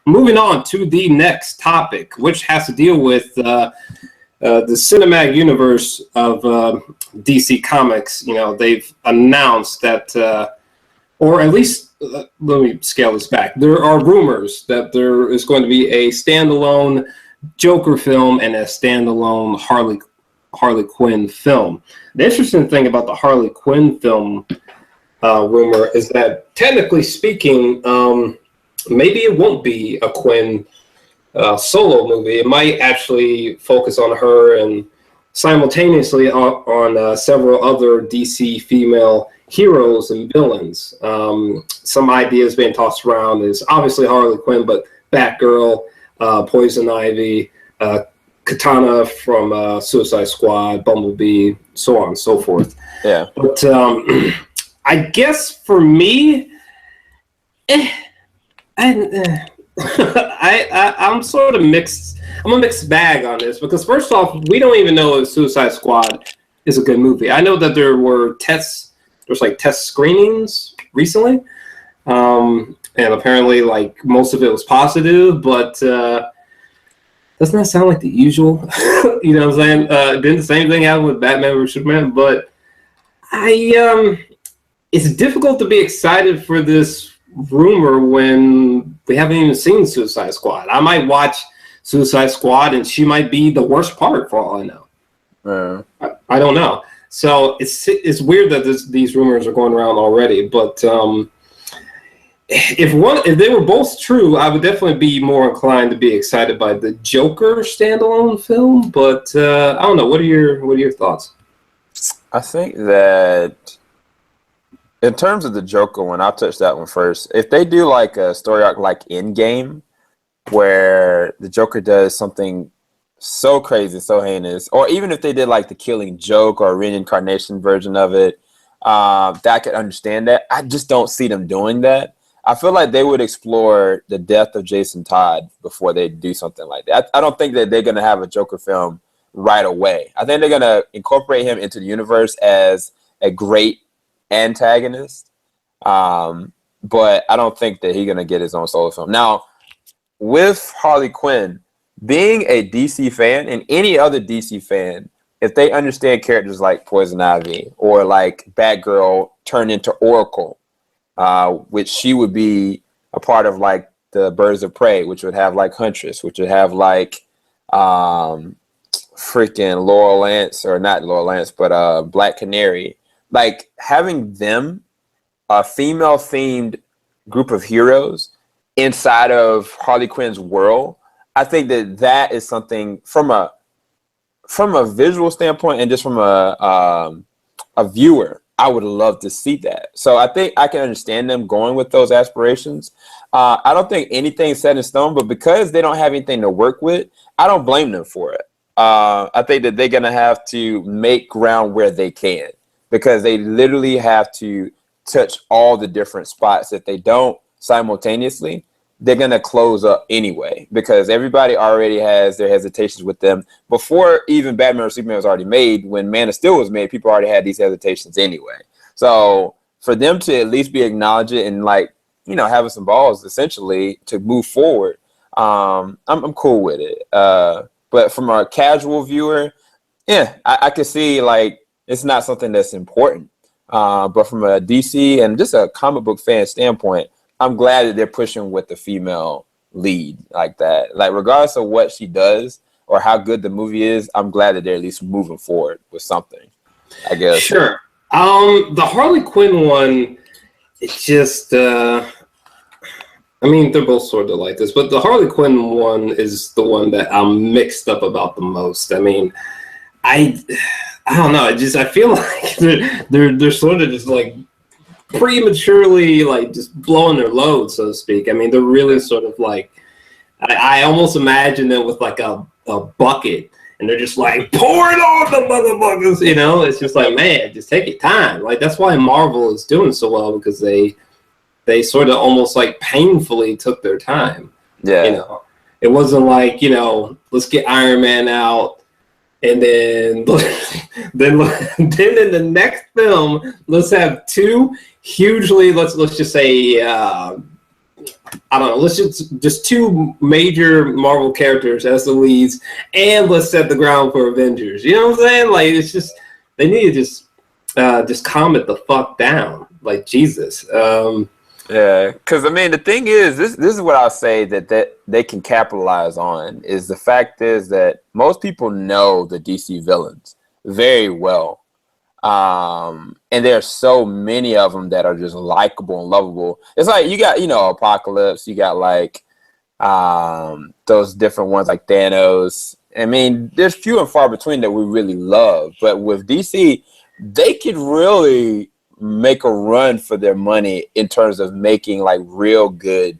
moving on to the next topic, which has to deal with the cinematic universe of DC Comics. You know, they've announced that, or at least, let me scale this back. There are rumors that there is going to be a standalone Joker film and a standalone Harley Quinn film. The interesting thing about the Harley Quinn film rumor is that, technically speaking, maybe it won't be a Quinn solo movie. It might actually focus on her and simultaneously on several other DC female heroes and villains. Some ideas being tossed around is obviously Harley Quinn, but Batgirl, Poison Ivy, Katana from Suicide Squad, Bumblebee, so on and so forth. Yeah. But I guess for me, I'm sort of mixed. I'm a mixed bag on this because first off, we don't even know if Suicide Squad is a good movie. I know that there were tests. There's like test screenings recently, and apparently, like most of it was positive. But doesn't that sound like the usual? You know what I'm saying? Didn't the same thing happen with Batman vs Superman? But it's difficult to be excited for this rumor when we haven't even seen Suicide Squad. I might watch Suicide Squad and she might be the worst part for all I know. I don't know. So it's weird that these rumors are going around already. But if they were both true, I would definitely be more inclined to be excited by the Joker standalone film. But I don't know. What are your thoughts? I think that in terms of the Joker one, I'll touch that one first. If they do like a story arc like Endgame, where the Joker does something so crazy, so heinous, or even if they did like the Killing Joke or a reincarnation version of it, that I could understand that. I just don't see them doing that. I feel like they would explore the death of Jason Todd before they do something like that. I don't think that they're going to have a Joker film right away. I think they're going to incorporate him into the universe as a great antagonist, but I don't think that he's going to get his own solo film. Now, with Harley Quinn, being a DC fan and any other DC fan, if they understand characters like Poison Ivy or like Batgirl turned into Oracle, which she would be a part of like the Birds of Prey, which would have like Huntress, which would have like freaking Laurel Lance, or not Laurel Lance, but Black Canary. Like having them, a female-themed group of heroes inside of Harley Quinn's world, I think that is something from a visual standpoint and just from a viewer, I would love to see that. So I think I can understand them going with those aspirations. I don't think anything's set in stone, but because they don't have anything to work with, I don't blame them for it. I think that they're going to have to make ground where they can, because they literally have to touch all the different spots. If they don't simultaneously, they're going to close up anyway, because everybody already has their hesitations with them. Before even Batman or Superman was already made, when Man of Steel was made, people already had these hesitations anyway. So for them to at least be acknowledged and like, you know, having some balls essentially to move forward, I'm cool with it. But from a casual viewer, yeah, I can see like it's not something that's important. But from a DC and just a comic book fan standpoint, I'm glad that they're pushing with the female lead like that. Like regardless of what she does or how good the movie is, I'm glad that they're at least moving forward with something, I guess. Sure. The Harley Quinn one, it's just, I mean, they're both sort of like this, but the Harley Quinn one is the one that I'm mixed up about the most. I mean, I don't know. I feel like they're sort of just like prematurely like just blowing their load, so to speak. I mean, they're really sort of like, I almost imagine them with like a bucket, and they're just like pouring on the motherfuckers, you know? It's just like, man, just take your time. Like that's why Marvel is doing so well, because they sort of almost like painfully took their time. Yeah. You know, it wasn't like, you know, let's get Iron Man out, and then then in the next film, let's have two hugely, let's just say I don't know. Let's just two major Marvel characters as the leads, and let's set the ground for Avengers. You know what I'm saying? Like it's just they need to just calm it the fuck down. Like Jesus. Yeah, because I mean the thing is, this is what I'll say that they can capitalize on is the fact is that most people know the DC villains very well, and there's so many of them that are just likable and lovable. It's like you got Apocalypse, you got like those different ones like Thanos. I mean, there's few and far between that we really love, but with DC, they could really make a run for their money in terms of making like real good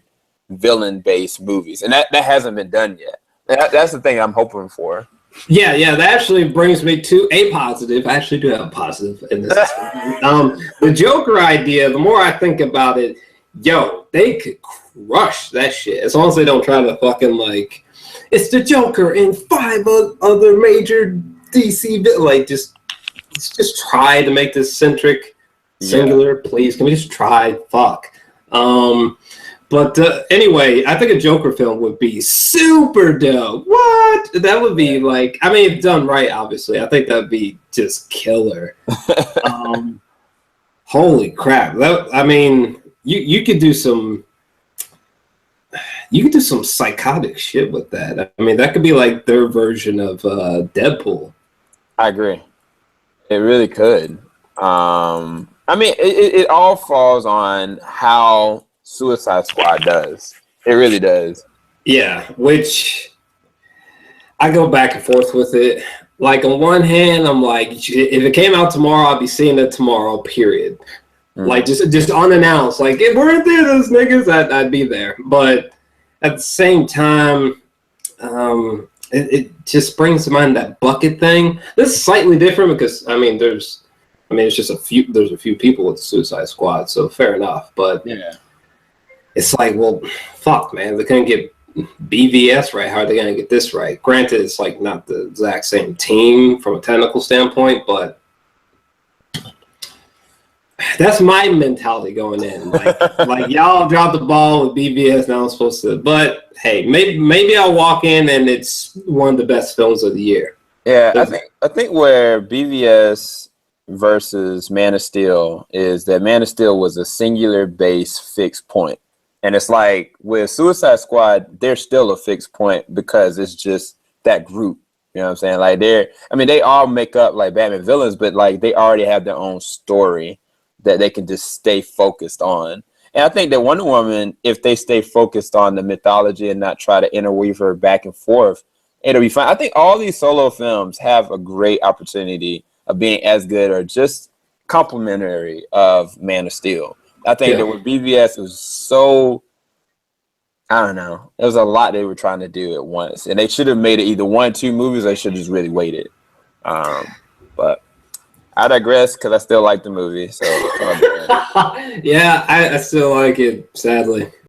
villain-based movies, and that hasn't been done yet. That's the thing I'm hoping for. Yeah, that actually brings me to a positive. I actually do have a positive in this. The Joker idea, the more I think about it, they could crush that shit. As long as they don't try to fucking like, it's the Joker and 5 other major DC, like just try to make this singular, please. Can we just try? Fuck. But anyway, I think a Joker film would be super dope. What? That would be like, I mean, if done right, obviously. I think that would be just killer. Holy crap. I mean, you could do some psychotic shit with that. I mean, that could be like their version of Deadpool. I agree. It really could. I mean, it all falls on how Suicide Squad does. It really does. Yeah, which I go back and forth with it. Like, on one hand, I'm like, if it came out tomorrow, I'd be seeing it tomorrow, period. Like, just unannounced. Like, if we're in theaters, niggas, I'd be there. But at the same time, it just brings to mind that bucket thing. This is slightly different because, there's just a few people with the Suicide Squad, so fair enough. But yeah, it's like, well, fuck, man. They couldn't get BVS right. How are they going to get this right? Granted, it's like not the exact same team from a technical standpoint, but that's my mentality going in. Like y'all dropped the ball with BVS. Now I'm supposed to. But hey, maybe I'll walk in and it's one of the best films of the year. Yeah, I think where BVS versus Man of Steel is that Man of Steel was a singular base fixed point. And it's like with Suicide Squad, they're still a fixed point because it's just that group. You know what I'm saying? Like they all make up like Batman villains, but like they already have their own story that they can just stay focused on. And I think that Wonder Woman, if they stay focused on the mythology and not try to interweave her back and forth, it'll be fine. I think all these solo films have a great opportunity of being as good or just complimentary of Man of Steel. I think that with BVS, it was so, I don't know. There was a lot they were trying to do at once. And they should have made it either 1, 2 movies, or they should have just really waited. But I digress because I still like the movie. So yeah, I still like it, sadly.